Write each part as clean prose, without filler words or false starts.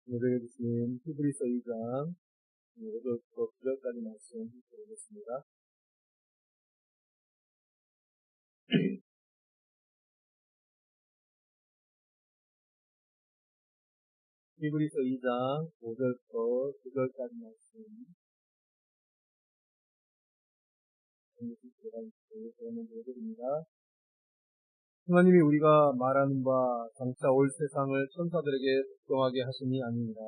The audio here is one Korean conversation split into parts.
오늘 주신 히브리서 2장 5절부터 9절까지 말씀 드리겠습니다. 히브리서 2장 5절부터 9절까지 말씀 저는 보여드립니다. 하나님이 우리가 말하는 바 장차 올 세상을 천사들에게 복종하게 하심이 아니니라.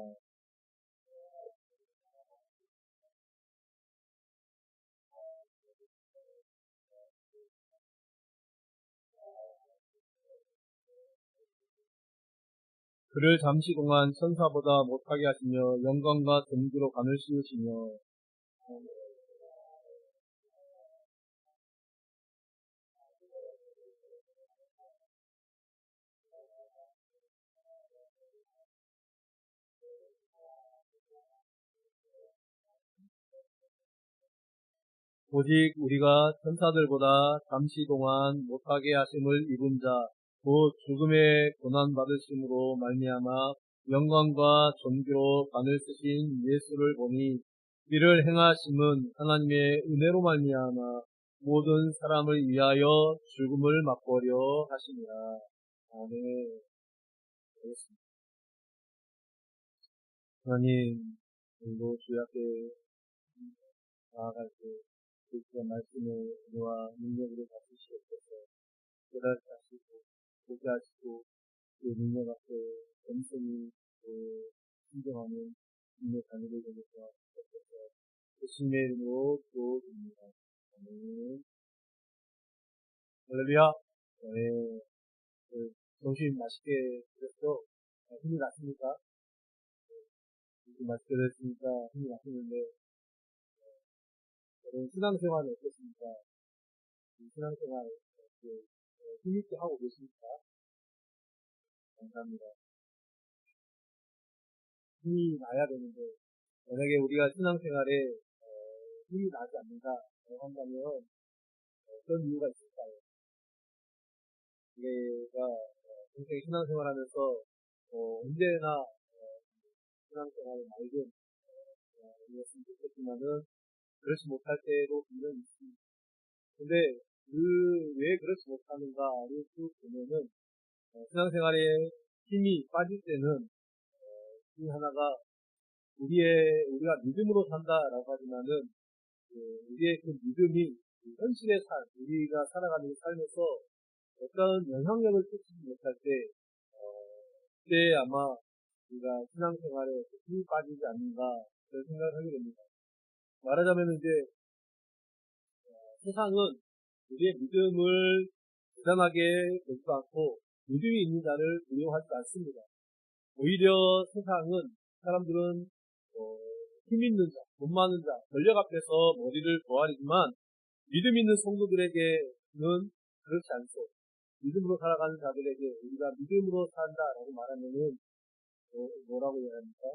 그를 잠시 동안 천사보다 못하게 하시며 영광과 존귀로 관을 씌우시며 오직 우리가 천사들보다 잠시 동안 못하게 하심을 입은 자, 곧 죽음의 고난 받으심으로 말미암아 영광과 존귀로 관을 쓰신 예수를 보니 이를 행하심은 하나님의 은혜로 말미암아 모든 사람을 위하여 죽음을 맛보려 하시니라. 아멘. 알겠습니다. 하나님, 오늘도 주의 앞에 나아갈 때 그 말씀의 은혜와 능력으로 다스시옵소서. 깨닫게 하시고 보게 하시고 그 능력 앞에 겸손히 순종하는 인내 자녀들 되게 도와주옵소서. 예수님의 이름으로 기도드립니다. 아멘. 할렐루야. 네, 점심 맛있게 드셨죠? 힘이 났습니까? 맛있게 드셨으니까 힘이 났는데 여러분 신앙생활은 어떻습니까? 신앙생활 힘있게 하고 계십니까? 감사합니다. 힘이 나야 되는데 만약에 우리가 신앙생활에 힘이 나지 않는다라고 한다면 어떤 이유가 있을까요? 우리가 평생 신앙생활하면서 언제나 신앙생활을 맑은 이었으면 좋겠지만은 그렇지 못할 때도 분명히 있습니다. 근데 왜 그렇지 못하는가를 쭉 보면은 신앙생활에 힘이 빠질 때는 이 하나가 우리가 믿음으로 산다라고 하지만은 우리의 그 믿음이 현실의 삶, 우리가 살아가는 삶에서 어떤 영향력을 끼치지 못할 때 그때 아마 우리가 신앙생활에 힘이 빠지지 않는가 그런 생각을 하게 됩니다. 말하자면 이제 세상은 우리의 믿음을 대단하게 보지도 않고 믿음이 있는 자를 두려워하지 않습니다. 오히려 세상은 사람들은 힘 있는 자, 돈 많은 자, 권력 앞에서 머리를 조아리지만 믿음 있는 성도들에게는 그렇지 않죠. 믿음으로 살아가는 자들에게 우리가 믿음으로 산다라고 말하면은 뭐라고 해야 합니까?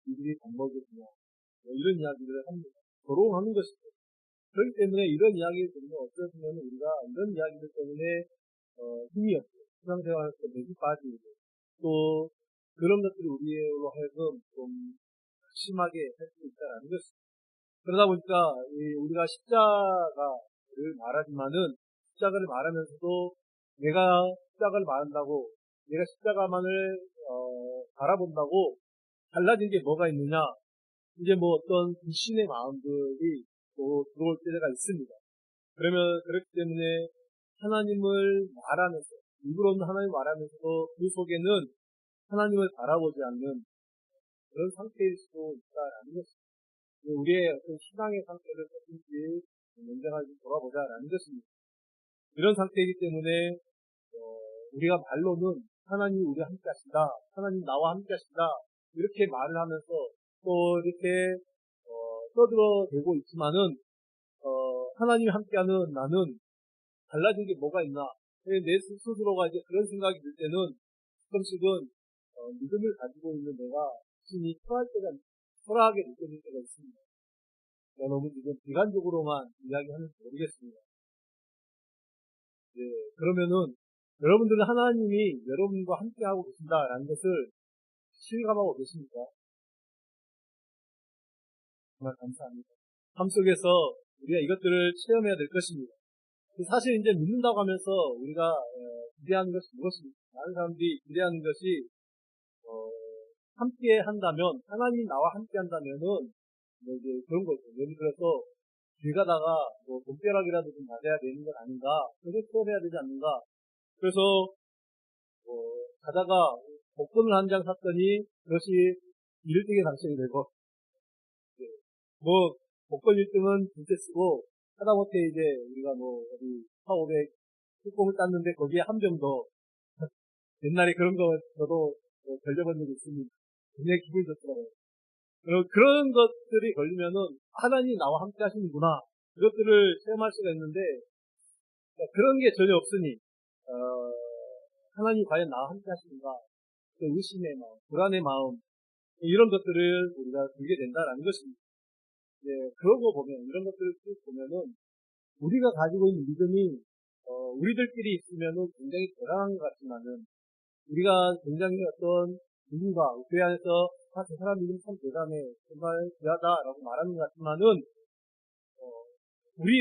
이들이 겁먹으시냐 이런 이야기를 합니다. 조롱하는 것이죠. 그렇기 때문에 이런 이야기를 들으면 어쩌면 우리가 이런 이야기들 때문에 힘이 없고 신앙생활에서 맥이 빠지고 또 그런 것들이 우리로 하여금 좀 심하게 할 수 있다는 것입니다. 그러다 보니까 우리가 십자가를 말하지만은 십자가를 말하면서도 내가 십자가를 말한다고 내가 십자가만을 바라본다고 달라진 게 뭐가 있느냐? 이제 뭐 어떤 불신의 마음들이 또 들어올 때가 있습니다. 그렇기 때문에 하나님을 말하면서 입으로는 하나님을 말하면서도 그 속에는 하나님을 바라보지 않는 그런 상태일 수도 있다라는 것입니다. 우리의 어떤 신앙의 상태를 조금씩 냉정하게 돌아보자라는 것입니다. 이런 상태이기 때문에 우리가 말로는 하나님 우리와 함께 하신다, 하나님 나와 함께 하신다 이렇게 말을 하면서 또 이렇게 떠들어대고 있지만은 하나님이 함께하는 나는 달라진 게 뭐가 있나? 내 스스로가 이제 그런 생각이 들 때는 조금씩은 믿음을 가지고 있는 내가 신이 초라하게 느껴질 때가 있습니다. 너무 지금 비관적으로만 이야기하는지 모르겠습니다. 그러면은 여러분들은 하나님이 여러분과 함께하고 계신다라는 것을 실감하고 계십니까? 정말 감사합니다. 삶 속에서 우리가 이것들을 체험해야 될 것입니다. 사실 이제 믿는다고 하면서 우리가 기대하는 것이 무엇입니까? 많은 사람들이 기대하는 것이 함께 한다면, 하나님 나와 함께 한다면은 뭐 이제 그런 거죠. 예를 들어서 길 가다가 뭐 돈벼락이라도 좀 맞아야 되는 건 아닌가, 그래서 체험해야 되지 않는가. 그래서 가다가 복권을 한 장 샀더니 그것이 1등에 당첨이 되고, 예, 뭐 복권 1등은 둘째 쓰고, 하다못해 이제 우리가 뭐 어디 4,500 쿠폰을 땄는데 거기에 한 점 더, 옛날에 그런 거 저도 걸려본 적이 있습니다. 굉장히 기분이 좋더라고요. 그런 것들이 걸리면은 하나님이 나와 함께 하시는구나, 그것들을 체험할 수가 있는데, 그런 게 전혀 없으니 하나님이 과연 나와 함께 하시는가, 그 의심의 마음, 불안의 마음, 이런 것들을 우리가 들게 된다라는 것입니다. 예, 그러고 보면, 이런 것들을 쭉 보면은 우리가 가지고 있는 믿음이 우리들끼리 있으면은 굉장히 대단한 것 같지만은, 우리가 굉장히 어떤 누군가 교회 안에서 저 사람 믿음 참 대단해, 정말 귀하다라고 말하는 것 같지만은 우리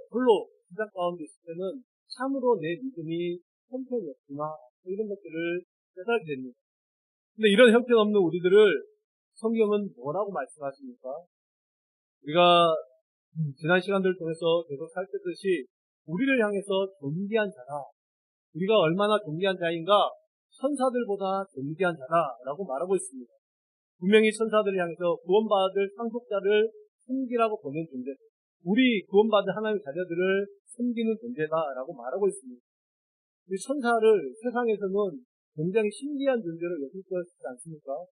홀로 시장 가운데 있을 때는 참으로 내 믿음이 형편이었구나, 이런 것들을 깨닫게 됩니다. 근데 이런 형편없는 우리들을 성경은 뭐라고 말씀하십니까? 우리가 지난 시간들 통해서 계속 살폈듯이 우리를 향해서 존귀한 자다, 우리가 얼마나 존귀한 자인가, 천사들보다 존귀한 자다라고 말하고 있습니다. 분명히 천사들을 향해서 구원받을 상속자를 섬기라고 보낸 존재, 우리 구원받은 하나님의 자녀들을 섬기는 존재다라고 말하고 있습니다. 이 천사를 세상에서는 굉장히 신기한 존재로 여길 것이지 않습니까?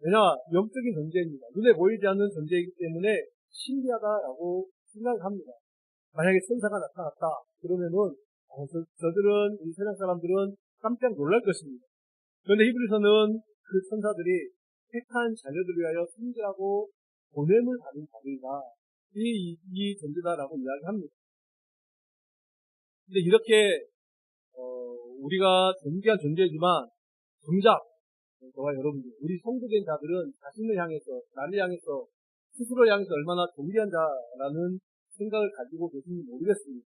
왜냐, 영적인 존재입니다. 눈에 보이지 않는 존재이기 때문에 신기하다라고 생각합니다. 만약에 천사가 나타났다 그러면은 저들은, 이 세상 사람들은 깜짝 놀랄 것입니다. 그런데 히브리서는 그 천사들이 택한 자녀들을 위하여 섬기라고 보냄을 받은 자들이다, 이 존재다라고 이야기합니다. 근데 이렇게 우리가 존귀한 존재지만 정작 저와 여러분들, 우리 성도된 자들은 자신을 향해서, 나를 향해서, 스스로를 향해서 얼마나 존귀한 자라는 생각을 가지고 계신지 모르겠습니다.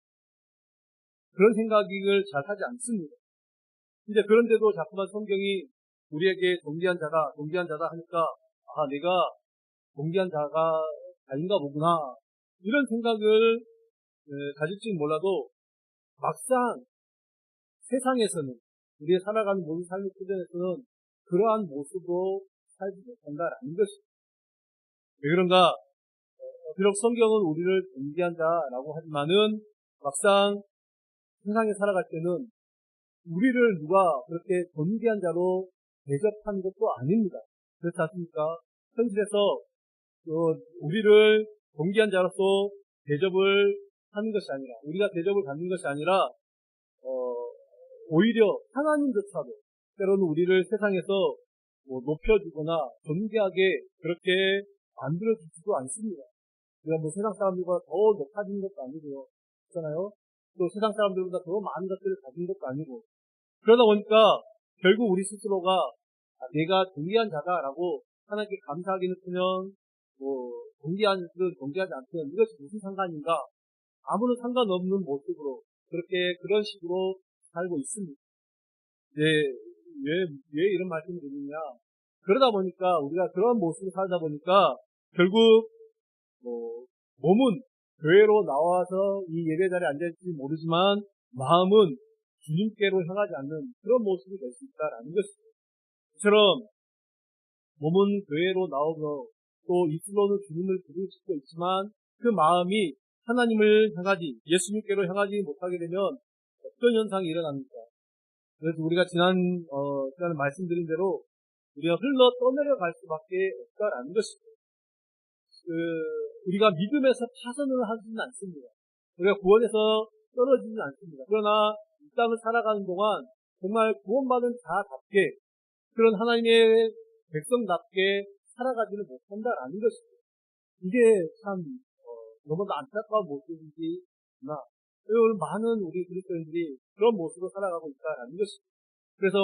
그런 생각을 잘 하지 않습니다. 이제 그런데도 자꾸만 성경이 우리에게 존귀한 자다, 존귀한 자다 하니까, 내가 존귀한 자가 아닌가 보구나, 이런 생각을 가질지는 몰라도 막상 세상에서는, 우리의 살아가는 모든 삶의 표현에서는 그러한 모습으로 살지 못한다라는 것입니다. 왜 그런가? 비록 성경은 우리를 존귀한 자라고 하지만은 막상 세상에 살아갈 때는 우리를 누가 그렇게 존귀한 자로 대접하는 것도 아닙니다. 그렇지 않습니까? 현실에서 우리를 존귀한 자로서 대접을 하는 것이 아니라, 우리가 대접을 받는 것이 아니라 오히려 하나님조차도 때로는 우리를 세상에서 높여주거나 존귀하게 그렇게 만들어주지도 않습니다. 우리가 뭐 세상 사람들보다 더 높아지는 것도 아니고요. 그렇잖아요? 또 세상 사람들보다 더 많은 것들을 가진 것도 아니고, 그러다 보니까 결국 우리 스스로가 내가 존귀한 자다라고 하나님께 감사하기는커녕 존귀하든 존귀하지 않든 이것이 무슨 상관인가, 아무런 상관없는 모습으로 그렇게 그런 식으로 살고 있습니다. 왜 이런 말씀을 드리냐? 그러다 보니까, 우리가 그런 모습을 살다 보니까 결국 몸은 교회로 나와서 이 예배 자리에 앉아있을지 모르지만 마음은 주님께로 향하지 않는 그런 모습이 될 수 있다라는 것입니다. 이처럼 몸은 교회로 나오고 또 입술로는 주님을 부르짖고 있지만 그 마음이 하나님을 향하지, 예수님께로 향하지 못하게 되면 어떤 현상이 일어납니까? 그래서 우리가 시간에 말씀드린 대로 우리가 흘러 떠내려갈 수밖에 없다라는 것입니다. 우리가 믿음에서 파선을 하지는 않습니다. 우리가 구원에서 떨어지지는 않습니다. 그러나 이 땅을 살아가는 동안 정말 구원받은 자답게, 그런 하나님의 백성답게 살아가지를 못한다라는 것입니다. 이게 참 너무나 안타까운 모습이지만 오늘 많은 우리 그리스도인들이 그런 모습으로 살아가고 있다라는 것입니다. 그래서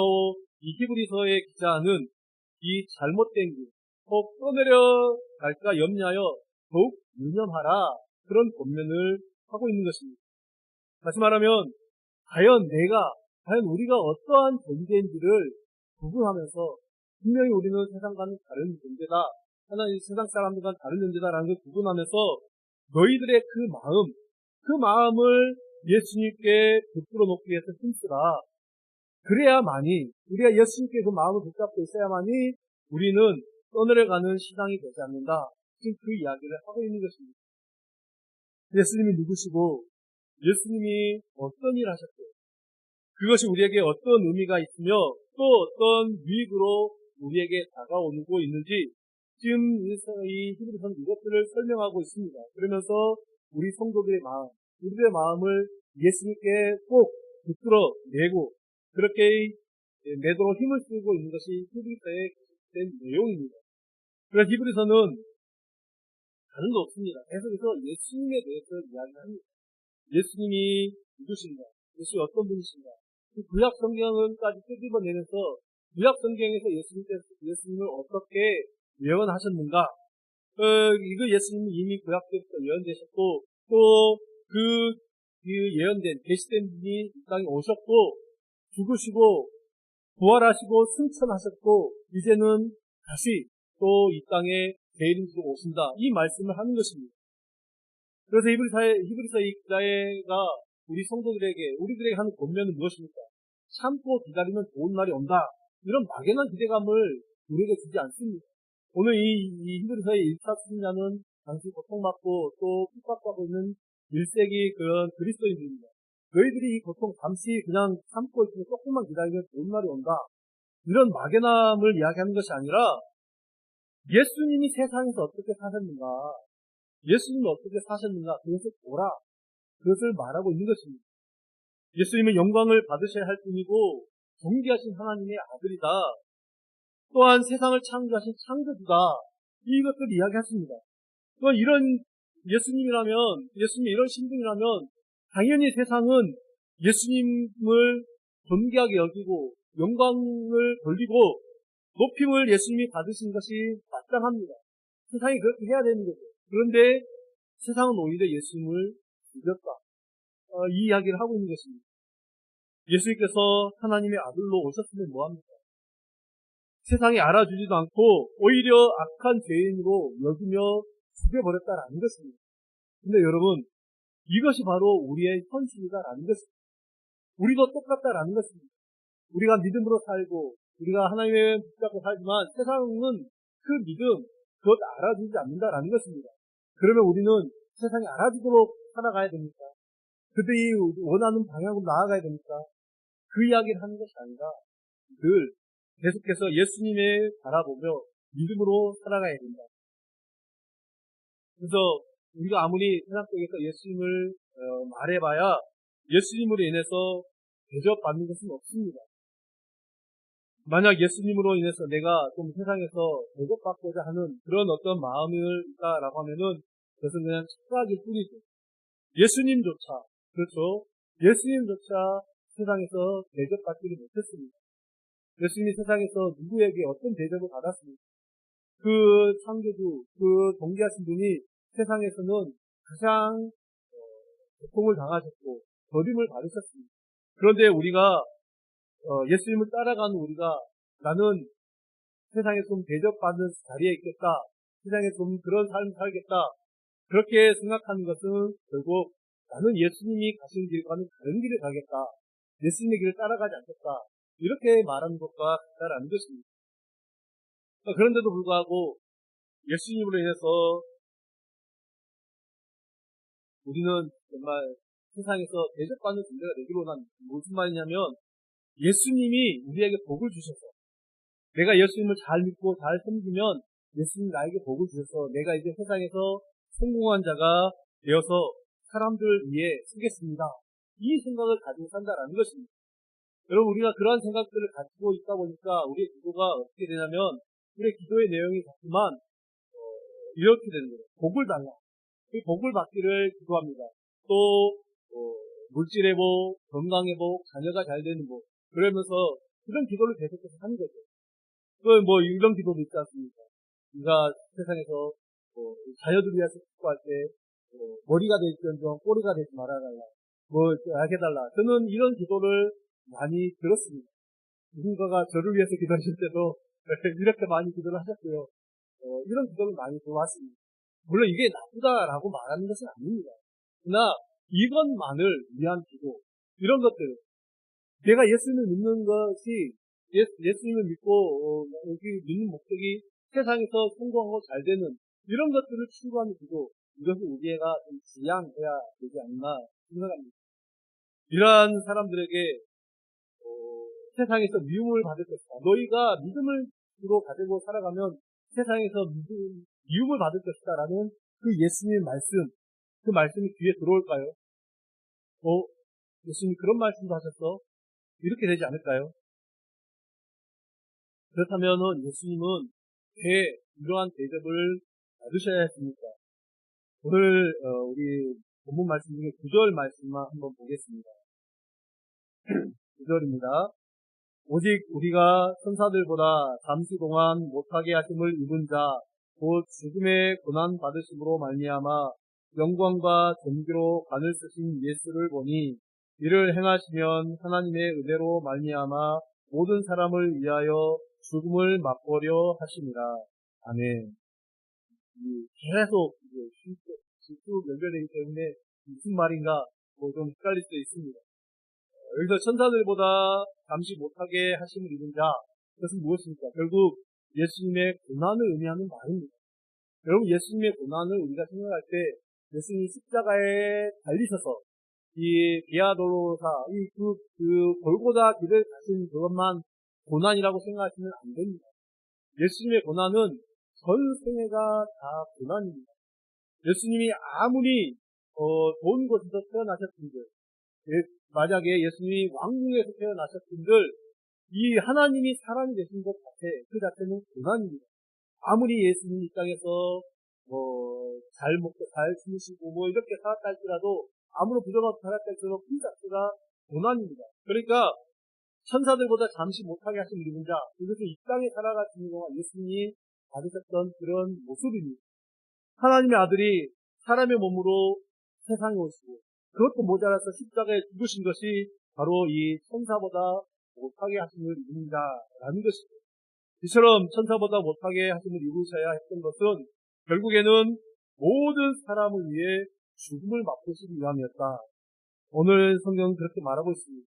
이 히브리서의 기자는 이 잘못된 길, 혹 떠내려갈까 염려하여 더욱 유념하라. 그런 권면을 하고 있는 것입니다. 다시 말하면 과연 우리가 어떠한 존재인지를 구분하면서 분명히 우리는 세상과는 다른 존재다. 하나님 세상 사람들과는 다른 존재다라는 걸 구분하면서 너희들의 그 마음을 예수님께 붙들어 놓기 위해서 힘쓰라. 그래야만이 우리가 예수님께 그 마음을 붙잡고 있어야만이 우리는 떠내려가는 신앙이 되지 않는다. 지금 그 이야기를 하고 있는 것입니다. 예수님이 누구시고 예수님이 어떤 일을 하셨고 그것이 우리에게 어떤 의미가 있으며 또 어떤 유익으로 우리에게 다가오고 있는지 지금 이 히브리서는 이것들을 설명하고 있습니다. 그러면서 우리 성도들의 마음, 우리들의 마음을 예수님께 꼭 붙들어 내고 그렇게 내도록 힘을 쓰고 있는 것이 히브리서에 된 내용입니다. 그래서 히브리서는 다른 거 없습니다. 계속해서 예수님에 대해서 이야기합니다. 예수님이 누구신가? 예수님이 어떤 분이신가? 그 구약 성경을까지 끄집어내면서 구약 성경에서 예수님을 어떻게 예언하셨는가? 이거 예수님이 이미 구약 때부터 예언되셨고 또 그 예언된 계시된 분이 이 땅에 오셨고 죽으시고 부활하시고 승천하셨고 이제는 다시 또 이 땅에 재림으로 오신다. 이 말씀을 하는 것입니다. 그래서 히브리서 이 기자가 우리 성도들에게 우리들에게 하는 권면은 무엇입니까? 참고 기다리면 좋은 날이 온다. 이런 막연한 기대감을 우리에게 주지 않습니다. 오늘 이 히브리서의 1차 수신자는 당시 고통받고 또 핍박받고 있는 1세기 그런 그리스도인들입니다. 너희들이 이 고통 잠시 그냥 참고 있으면 조금만 기다리면 좋은 날이 온다. 이런 막연함을 이야기하는 것이 아니라 예수님이 세상에서 어떻게 사셨는가, 예수님이 어떻게 사셨는가 그것을 보라. 그것을 말하고 있는 것입니다. 예수님은 영광을 받으셔야 할 분이고 존귀하신 하나님의 아들이다. 또한 세상을 창조하신 창조주다. 이것들 이야기하십니다. 또 이런 예수님이 이런 신분이라면 당연히 세상은 예수님을 존귀하게 여기고 영광을 돌리고 높임을 예수님이 받으신 것이 마땅합니다. 세상이 그렇게 해야 되는 거죠. 그런데 세상은 오히려 예수님을 죽였다. 이 이야기를 하고 있는 것입니다. 예수님께서 하나님의 아들로 오셨으면 뭐합니까? 세상이 알아주지도 않고 오히려 악한 죄인으로 여기며 죽여버렸다라는 것입니다. 근데 여러분, 이것이 바로 우리의 현실이다라는 것입니다. 우리도 똑같다라는 것입니다. 우리가 믿음으로 살고 우리가 하나님의 붙잡고 살지만 세상은 그 믿음, 그것 알아주지 않는다라는 것입니다. 그러면 우리는 세상이 알아주도록 살아가야 됩니까? 그들이 원하는 방향으로 나아가야 됩니까? 그 이야기를 하는 것이 아니라 늘 계속해서 예수님을 바라보며 믿음으로 살아가야 된다. 그래서 우리가 아무리 세상 속에서 예수님을 말해봐야 예수님으로 인해서 대접받는 것은 없습니다. 만약 예수님으로 인해서 내가 좀 세상에서 대접받고자 하는 그런 어떤 마음을 있다라고 하면은 그것은 그냥 착각일 뿐이죠. 예수님조차, 그렇죠. 예수님조차 세상에서 대접받지를 못했습니다. 예수님이 세상에서 누구에게 어떤 대접을 받았습니까? 그 창조주, 그 존귀하신 분이 세상에서는 가장 고통을 당하셨고 버림을 받으셨습니다. 그런데 우리가 예수님을 따라가는 우리가 나는 세상에 좀 대접받는 자리에 있겠다. 세상에 좀 그런 삶을 살겠다. 그렇게 생각하는 것은 결국 나는 예수님이 가신 길과는 다른 길을 가겠다. 예수님의 길을 따라가지 않겠다. 이렇게 말하는 것과 같다라는 것입니다. 그런데도 불구하고 예수님으로 인해서 우리는 정말 세상에서 대접받는 존재가 되기로 난 무슨 말이냐면 예수님이 우리에게 복을 주셔서 내가 예수님을 잘 믿고 잘 섬기면 예수님이 나에게 복을 주셔서 내가 이제 세상에서 성공한 자가 되어서 사람들 위에 쓰겠습니다. 이 생각을 가지고 산다라는 것입니다. 여러분 우리가 그러한 생각들을 가지고 있다 보니까 우리의 기도가 어떻게 되냐면 우리의 기도의 내용이 같지만 이렇게 되는 거예요. 복을 달라. 그 복을 받기를 기도합니다. 또 물질의 복, 건강의 복, 자녀가 잘 되는 복 그러면서 그런 기도를 계속해서 하는 거죠. 또 뭐 이런 기도도 있지 않습니까? 우리가 세상에서 자녀들 위해서 기도할 때 머리가 될지언정 꼬리가 되지 말아달라. 뭐 알게 해달라. 저는 이런 기도를 많이 들었습니다. 누군가가 저를 위해서 기도하실 때도 이렇게 많이 기도를 하셨고요. 이런 기도를 많이 들어왔습니다. 물론 이게 나쁘다라고 말하는 것은 아닙니다. 그러나 이것만을 위한 기도, 이런 것들, 내가 예수님을 믿는 것이 예수님을 믿고 여기 믿는 목적이 세상에서 성공하고 잘 되는 이런 것들을 추구하는 기도, 이것을 우리가 좀 지양해야 되지 않나 생각합니다. 이러한 사람들에게 세상에서 미움을 받을 것이다. 너희가 믿음을 주로 가지고 살아가면 세상에서 미움을 받을 것이다 라는 그 예수님의 말씀, 그 말씀이 귀에 들어올까요? 예수님이 그런 말씀도 하셨어? 이렇게 되지 않을까요? 그렇다면 예수님은 왜 이러한 대접을 받으셔야 했습니까? 오늘 우리 본문 말씀 중에 9절 말씀만 한번 보겠습니다. 9절입니다. 오직 우리가 천사들보다 잠시 동안 못하게 하심을 입은 자, 곧 죽음의 고난 받으심으로 말미암아 영광과 존귀로 간을 쓰신 예수를 보니 이를 행하시면 하나님의 은혜로 말미암아 모든 사람을 위하여 죽음을 맛보려 하심이라. 아멘. 계속 실수 연결되기 때문에 무슨 말인가 좀 헷갈릴 수 있습니다. 여기서 천사들보다 잠시 못하게 하심을 입은 자, 그것은 무엇입니까? 결국 예수님의 고난을 의미하는 말입니다. 여러분, 예수님의 고난을 우리가 생각할 때 예수님이 십자가에 달리셔서 이 비아도로사, 그 골고다 길을 가신 그것만 고난이라고 생각하시면 안 됩니다. 예수님의 고난은 전생애가 다 고난입니다. 예수님이 아무리 좋은 곳에서 태어나셨든들, 만약에 예수님이 왕궁에서 태어나셨든들, 이 하나님이 사람이 되신 것 그 자체는 고난입니다. 아무리 예수님 이 땅에서 잘 먹고 잘 주무시고 이렇게 살았다 할지라도, 아무런 부정하고 살았다 할지라도 그 자체가 고난입니다. 그러니까 천사들보다 잠시 못하게 하신 입은 자, 이것은 이 땅에 살아가시는 동안 예수님이 받으셨던 그런 모습입니다. 하나님의 아들이 사람의 몸으로 세상에 오시고 그것도 모자라서 십자가에 죽으신 것이 바로 이 천사보다 못하게 하심을 입은 자라는 것입니다. 이처럼 천사보다 못하게 하심을 입으셔야 했던 것은 결국에는 모든 사람을 위해 죽음을 맛보시기 위함이었다. 오늘 성경은 그렇게 말하고 있습니다.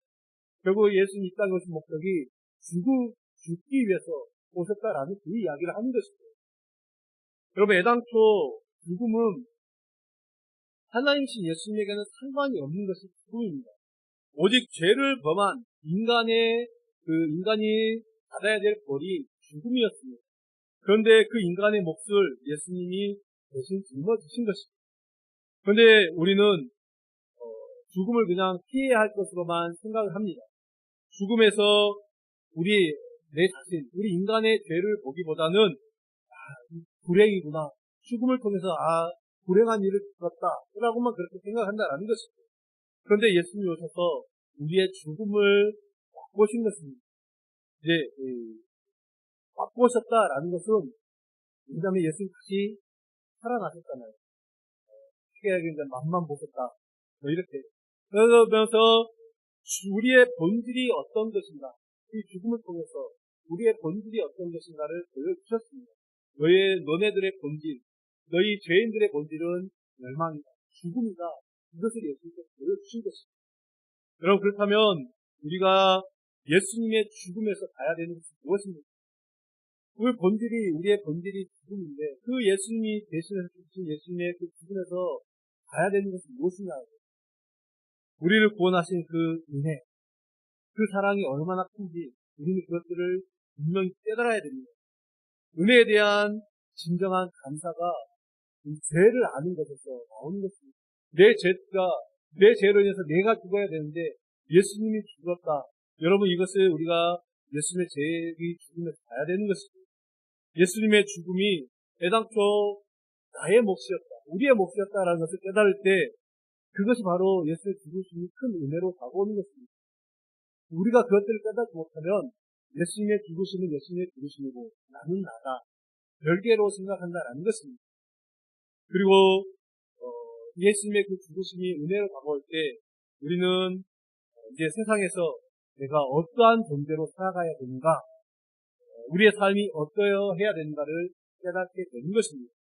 결국 예수님 이 땅에 오신 목적이 죽기 위해서 오셨다라는 그 이야기를 하는 것입니다. 여러분, 애당초 죽음은 하나님이신 예수님에게는 상관이 없는 것이 죽음입니다. 오직 죄를 범한 인간이 받아야 될 벌이 죽음이었습니다. 그런데 그 인간의 몫을 예수님이 대신 짊어지신 것입니다. 그런데 우리는 죽음을 그냥 피해야 할 것으로만 생각을 합니다. 죽음에서 내 자신, 우리 인간의 죄를 보기보다는 불행이구나. 죽음을 통해서 불행한 일을 겪었다 라고만 그렇게 생각한다라는 것입니다. 그런데 예수님이 오셔서 우리의 죽음을 맛보신 것입니다. 이제 맛보셨다라는 것은 왜냐하면 예수님 다시 살아나셨잖아요. 쉽게 얘기하면 맛만 보셨다 이렇게. 그러면서 우리의 본질이 어떤 것인가, 이 죽음을 통해서 우리의 본질이 어떤 것인가를 보여주셨습니다. 너네들의 본질, 너희 죄인들의 본질은 멸망이다, 죽음이다. 이것을 예수님께서 보여주신 것입니다. 여러분, 그렇다면 우리가 예수님의 죽음에서 가야 되는 것은 무엇입니까? 우리의 본질이 죽음인데 그 예수님이 대신해서 주신 예수님의 그 죽음에서 가야 되는 것은 무엇이냐? 우리를 구원하신 그 은혜, 그 사랑이 얼마나 큰지 우리는 그것들을 분명히 깨달아야 됩니다. 은혜에 대한 진정한 감사가 이 죄를 아는 것에서 나오는 것입니다. 내 죄로 인해서 내가 죽어야 되는데 예수님이 죽었다. 여러분, 이것을 우리가 예수님의 죄의 죽음에서 봐야 되는 것입니다. 예수님의 죽음이 애당초 나의 몫이었다, 우리의 몫이었다라는 것을 깨달을 때 그것이 바로 예수의 죽으심이 큰 은혜로 다가오는 것입니다. 우리가 그것들을 깨닫지 못하면 예수님의 죽으심은 예수님의 죽으심이고 나는 나다. 별개로 생각한다라는 것입니다. 그리고 예수님의 그 죽으심이 은혜로 다가올 때 우리는 이제 세상에서 내가 어떠한 존재로 살아가야 되는가, 우리의 삶이 어떠해야 되는가를 깨닫게 되는 것입니다.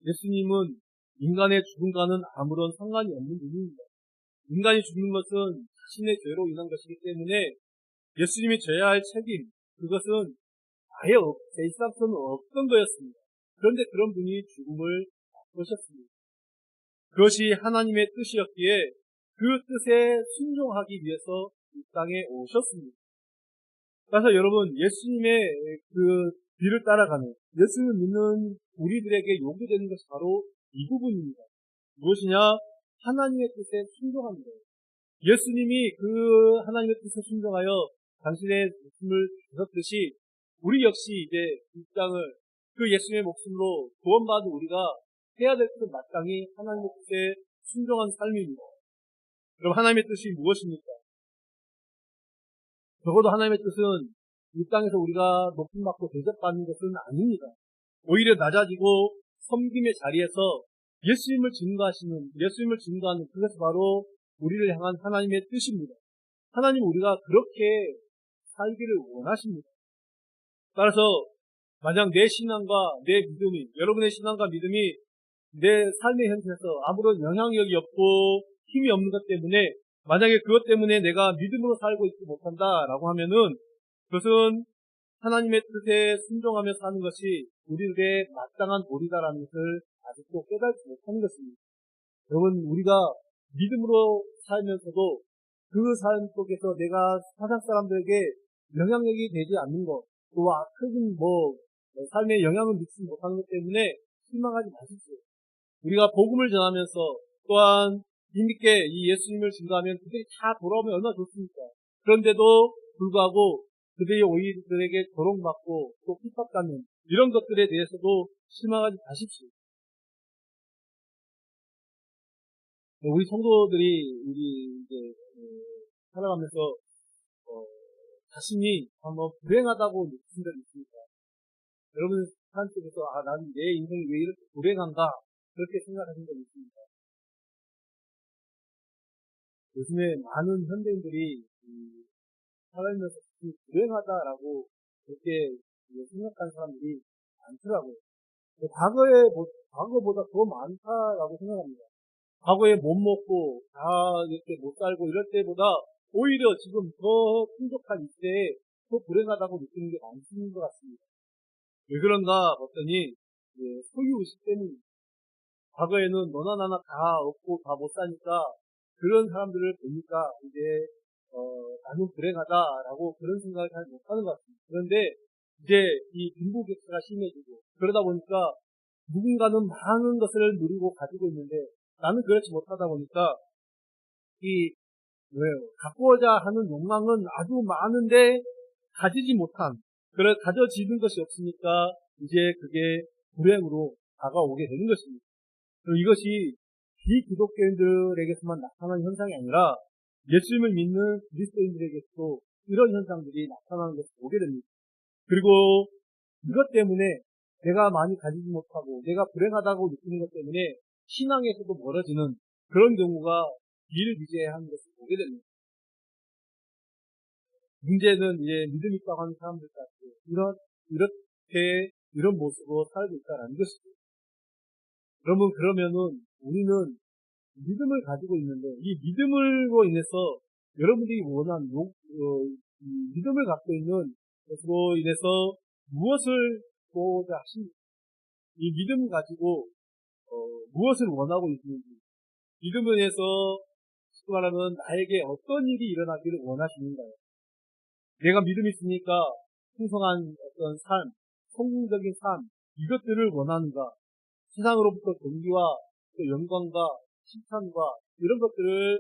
예수님은 인간의 죽음과는 아무런 상관이 없는 분입니다. 인간이 죽는 것은 자신의 죄로 인한 것이기 때문에 예수님이 져야 할 책임, 그것은 아예 있어서는 없던 거였습니다. 그런데 그런 분이 죽음을 맛보셨습니다. 그것이 하나님의 뜻이었기에 그 뜻에 순종하기 위해서 이 땅에 오셨습니다. 그래서 여러분, 예수님의 그 뒤를 따라가는, 예수님을 믿는 우리들에게 요구되는 것이 바로 이 부분입니다. 무엇이냐? 하나님의 뜻에 순종하는 거예요. 예수님이 그 하나님의 뜻에 순종하여 당신의 목숨을 주셨듯이 우리 역시 이제 이 땅을 그 예수님의 목숨으로 구원받은 우리가 해야 될 것은 마땅히 하나님의 뜻에 순종한 삶입니다. 그럼 하나님의 뜻이 무엇입니까? 적어도 하나님의 뜻은 이 땅에서 우리가 높임받고 대접받는 것은 아닙니다. 오히려 낮아지고 섬김의 자리에서 예수님을 증거하는 그것이 바로 우리를 향한 하나님의 뜻입니다. 하나님은 우리가 그렇게 살기를 원하십니다. 따라서 만약 내 신앙과 내 믿음이, 여러분의 신앙과 믿음이 내 삶의 현실에서 아무런 영향력이 없고 힘이 없는 것 때문에, 만약에 그것 때문에 내가 믿음으로 살고 있지 못한다라고 하면은 그것은 하나님의 뜻에 순종하며 사는 것이 우리에게 마땅한 도리다라는 것을 아직도 깨닫지 못하는 것입니다. 여러분, 우리가 믿음으로 살면서도 그 삶 속에서 내가 세상 사람들에게 영향력이 되지 않는 것, 또 큰 삶에 영향을 미치지 못하는 것 때문에 실망하지 마십시오. 우리가 복음을 전하면서 또한 힘있게 이 예수님을 증거하면 그들이 다 돌아오면 얼마나 좋습니까? 그런데도 불구하고 그들이 오히들에게 조롱받고 또 핍박받는 이런 것들에 대해서도 실망하지 마십시오. 우리 성도들이 이제 살아가면서 자신이 한번 불행하다고 느낀 적이 있습니까? 여러분 삶 속에서 나는 내 인생이 왜 이렇게 불행한가 그렇게 생각하신 적이 있습니까? 요즘에 많은 현대인들이 살아가면서 불행하다라고 그렇게 생각하는 사람들이 많더라고요. 과거보다 더 많다라고 생각합니다. 과거에 못 먹고 다 이렇게 못 살고 이럴 때보다 오히려 지금 더 풍족한 이때에 더 불행하다고 느끼는 게 많은 것 같습니다. 왜 그런가 봤더니 소유의식 때문입니다. 과거에는 너나 나나 다 없고 다 못 사니까 그런 사람들을 보니까 이제 나는 불행하다라고 그런 생각을 잘 못하는 것 같습니다. 그런데 이제 이 빈부격차가 심해지고 그러다 보니까 누군가는 많은 것을 누리고 가지고 있는데 나는 그렇지 못하다 보니까 갖고자 하는 욕망은 아주 많은데 가지지 못한, 가져지는 것이 없으니까 이제 그게 불행으로 다가오게 되는 것입니다. 그리고 이것이 비기독교인들에게서만 나타나는 현상이 아니라 예수님을 믿는 그리스도인들에게서도 이런 현상들이 나타나는 것을 보게 됩니다. 그리고 이것 때문에 내가 많이 가지지 못하고 내가 불행하다고 느끼는 것 때문에 신앙에서도 멀어지는 그런 경우가 비일비재한 것을 보게 됩니다. 문제는 이제 믿음 있다고 하는 사람들까지 이렇게 이런 모습으로 살고 있다는 것이죠. 여러분, 그러면은 우리는 믿음을 가지고 있는데 이 믿음으로 인해서 여러분들이 원하는 믿음을 갖고 있는 것으로 인해서 무엇을 보고자 하십니까? 이 믿음 가지고 무엇을 원하고 있는지, 믿음에 대해서 쉽게 말하면 나에게 어떤 일이 일어나기를 원하시는가요? 내가 믿음이 있으니까 풍성한 어떤 삶, 성공적인 삶, 이것들을 원하는가? 세상으로부터 존귀와 또 영광과 칭찬과 이런 것들을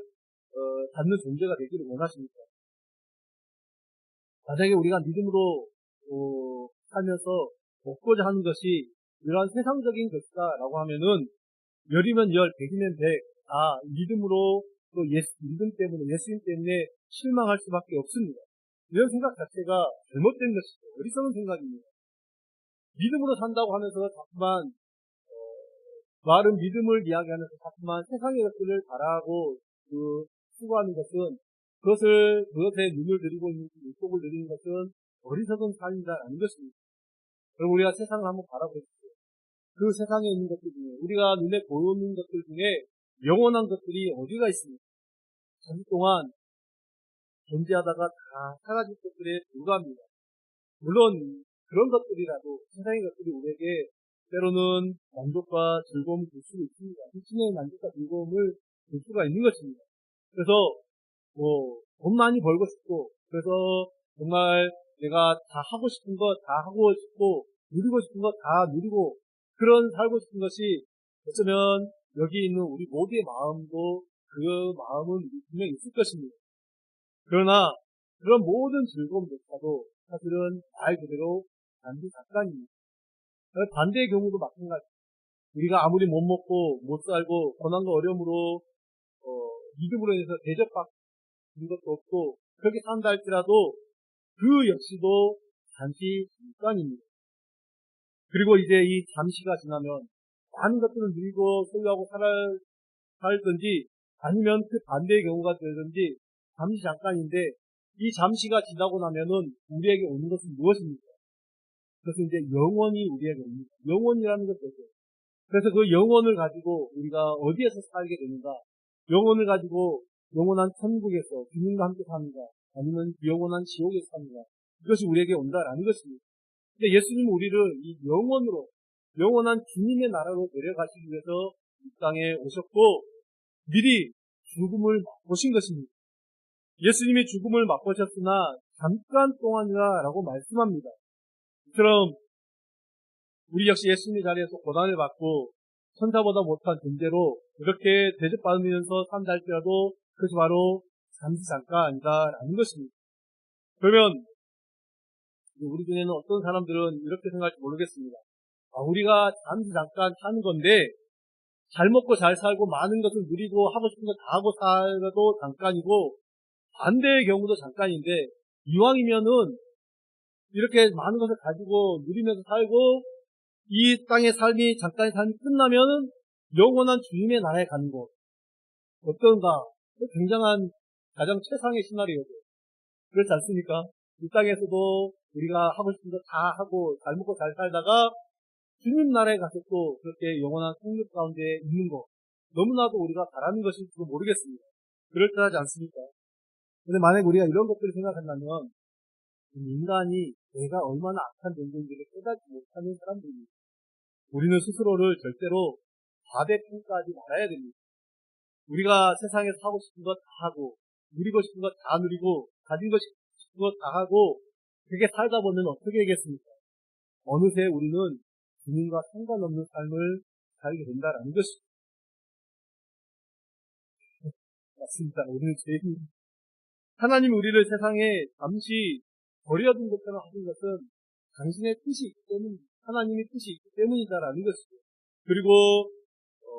받는 존재가 되기를 원하십니까? 만약에 우리가 믿음으로 살면서 얻고자 하는 것이 이러한 세상적인 것이다라고 하면은 열이면 열, 백이면 백, 믿음으로 또 믿음 때문에, 예수님 때문에 실망할 수밖에 없습니다. 이런 생각 자체가 잘못된 것이고 어리석은 생각입니다. 믿음으로 산다고 하면서 자꾸만 말은 믿음을 이야기하면서 자꾸만 세상의 것들을 바라고 추구하는 것은 그것에 눈을 들이고 있는 눈독을 들이는 것은 어리석은 삶이다라는 것입니다. 그럼 우리가 세상을 한번 바라보십시오. 그 세상에 있는 것들 중에 우리가 눈에 보이는 것들 중에 영원한 것들이 어디가 있습니까? 잠시 동안 존재하다가 다 사라질 것들에 불과합니다. 물론 그런 것들이라도 세상의 것들이 우리에게 때로는 만족과 즐거움을 줄 수도 있습니다. 육신의 만족과 즐거움을 줄 수가 있는 것입니다. 그래서 돈 많이 벌고 싶고 그래서 정말 내가 다 하고 싶은 거 다 하고 싶고 누리고 싶은 거 다 누리고 그런 살고 싶은 것이 어쩌면 여기 있는 우리 모두의 마음도 그 마음은 분명히 있을 것입니다. 그러나 그런 모든 즐거움조차도 사실은 말 그대로 단지 잠깐입니다. 반대의 경우도 마찬가지. 우리가 아무리 못 먹고 못 살고 고난과 어려움으로 믿음으로 인해서 대접받는 것도 없고 그렇게 산다 할지라도 그 역시도 잠시 잠깐입니다. 그리고 이제 이 잠시가 지나면 많은 것들을 누리고 소유하고 살든지 아니면 그 반대의 경우가 되든지 잠시 잠깐인데 이 잠시가 지나고 나면은 우리에게 오는 것은 무엇입니까? 그것은 이제 영원히 우리에게 옵니다. 영원이라는 것도 있어요. 그래서 그 영혼을 가지고 우리가 어디에서 살게 되는가? 영혼을 가지고 영원한 천국에서 주님과 함께 사는가? 아니면 영원한 지옥에서 사는가? 이것이 우리에게 온다라는 것입니다. 근데 예수님은 우리를 이 영원으로, 영원한 주님의 나라로 데려가시기 위해서 이 땅에 오셨고 미리 죽음을 맛보신 것입니다. 예수님이 죽음을 맛보셨으나 잠깐 동안이라고 말씀합니다. 이처럼 우리 역시 예수님의 자리에서 고난을 받고 천사보다 못한 존재로 이렇게 대접받으면서 산다 할지라도 그것이 바로 잠시 잠깐이다라는 것입니다. 그러면 우리 중에는 어떤 사람들은 이렇게 생각할지 모르겠습니다. 우리가 잠시 잠깐 사는 건데 잘 먹고 잘 살고 많은 것을 누리고 하고 싶은 거 다 하고 살아도 잠깐이고 반대의 경우도 잠깐인데 이왕이면은 이렇게 많은 것을 가지고 누리면서 살고 이 땅의 삶이 잠깐의 삶이 끝나면은 영원한 주님의 나라에 가는 것 어떤가? 굉장한 가장 최상의 시나리오죠. 그렇지 않습니까? 이 땅에서도 우리가 하고 싶은 거 다 하고 잘 먹고 잘 살다가 주님 나라에 가서 또 그렇게 영원한 성육 가운데 있는 것 너무나도 우리가 바라는 것일지도 모르겠습니다. 그럴듯하지 않습니까? 근데 만약 우리가 이런 것들을 생각한다면 인간이 내가 얼마나 악한 존재인지를 깨닫지 못하는 사람들입니다. 우리는 스스로를 절대로 과대평가하지 말아야 됩니다. 우리가 세상에서 하고 싶은 것 다 하고 누리고 싶은 것 다 누리고 가진 것 싶은 것 다 하고 그렇게 살다 보면 어떻게 되겠습니까? 어느새 우리는 주님과 상관없는 삶을 살게 된다라는 것입니다. 맞습니다. 우리는 죄인입니다. 하나님 우리를 세상에 잠시 버려둔 것처럼 하신 것은 당신의 뜻이 있기 때문입니다. 하나님의 뜻이 있기 때문이다라는 것이죠. 그리고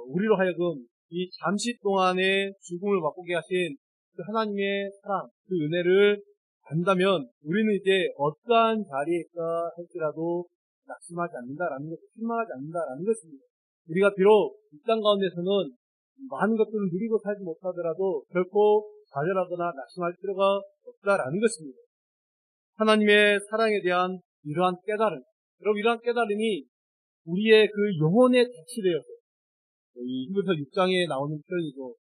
우리로 하여금 이 잠시 동안의 죽음을 맛보게 하신 그 하나님의 사랑, 그 은혜를 안다면 우리는 이제 어떠한 자리에 있다 할지라도 낙심하지 않는다라는 것, 실망하지 않는다라는 것입니다. 우리가 비록 이 땅 가운데서는 많은 것들을 누리고 살지 못하더라도 결코 좌절하거나 낙심할 필요가 없다라는 것입니다. 하나님의 사랑에 대한 이러한 깨달음, 여러분 이러한 깨달음이 우리의 그 영혼에 닫히되어서 이 히브리서 6장에 나오는 표현이죠.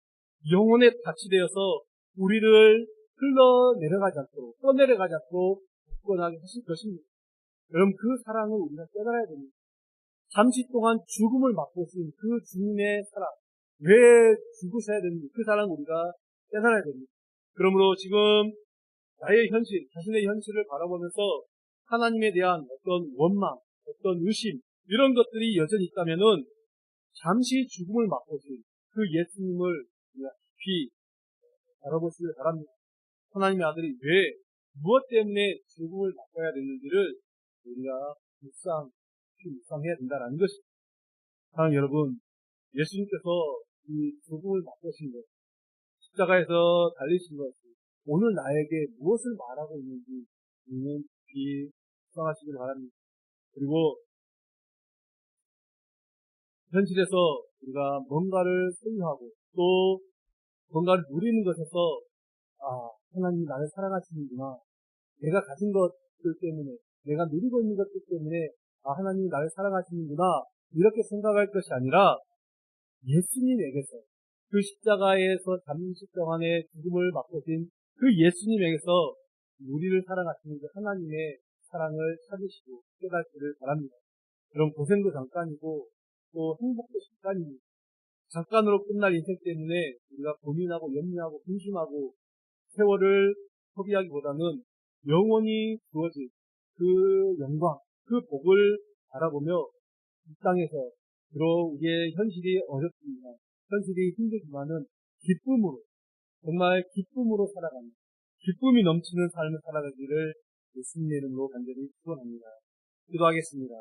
영혼에 닫히되어서 우리를 흘러내려가지 않도록 떠내려가지 않도록 굳건하게 하실 것입니다. 여러분 그 사랑을 우리가 깨달아야 됩니다. 잠시 동안 죽음을 맛보신 그 주님의 사랑 왜 죽으셔야 되는지 그 사랑을 우리가 깨달아야 됩니다. 그러므로 지금 나의 현실, 자신의 현실을 바라보면서 하나님에 대한 어떤 원망, 어떤 의심 이런 것들이 여전히 있다면은 잠시 죽음을 맛보신 그 예수님을 우리가 깊이 바라보시길 바랍니다. 하나님의 아들이 왜, 무엇 때문에 죽음을 맛봐야 되는지를 우리가 묵상해야 된다는 것입니다. 사랑하는 여러분, 예수님께서 이 죽음을 맛보신 것, 십자가에서 달리신 것, 오늘 나에게 무엇을 말하고 있는지 우리는 깊이 묵상하시길 바랍니다. 그리고 현실에서 우리가 뭔가를 소유하고 또 뭔가를 누리는 것에서 하나님이 나를 사랑하시는구나. 내가 가진 것들 때문에, 내가 누리고 있는 것들 때문에 하나님이 나를 사랑하시는구나. 이렇게 생각할 것이 아니라 예수님에게서 그 십자가에서 잠시 동안의 죽음을 맛보신 그 예수님에게서 우리를 사랑하시는 그 하나님의 사랑을 찾으시고 깨닫기를 바랍니다. 그럼 고생도 잠깐이고 또 행복도 잠깐입니다. 잠깐으로 끝날 인생 때문에 우리가 고민하고 염려하고 근심하고 세월을 소비하기보다는 영원히 주어질 그 영광, 그 복을 바라보며 이 땅에서 비록 우리의 현실이 어렵지만, 현실이 힘들지만은 기쁨으로, 정말 기쁨으로 살아가는, 기쁨이 넘치는 삶을 살아가기를 예수님의 이름으로 간절히 축원합니다. 기도하겠습니다.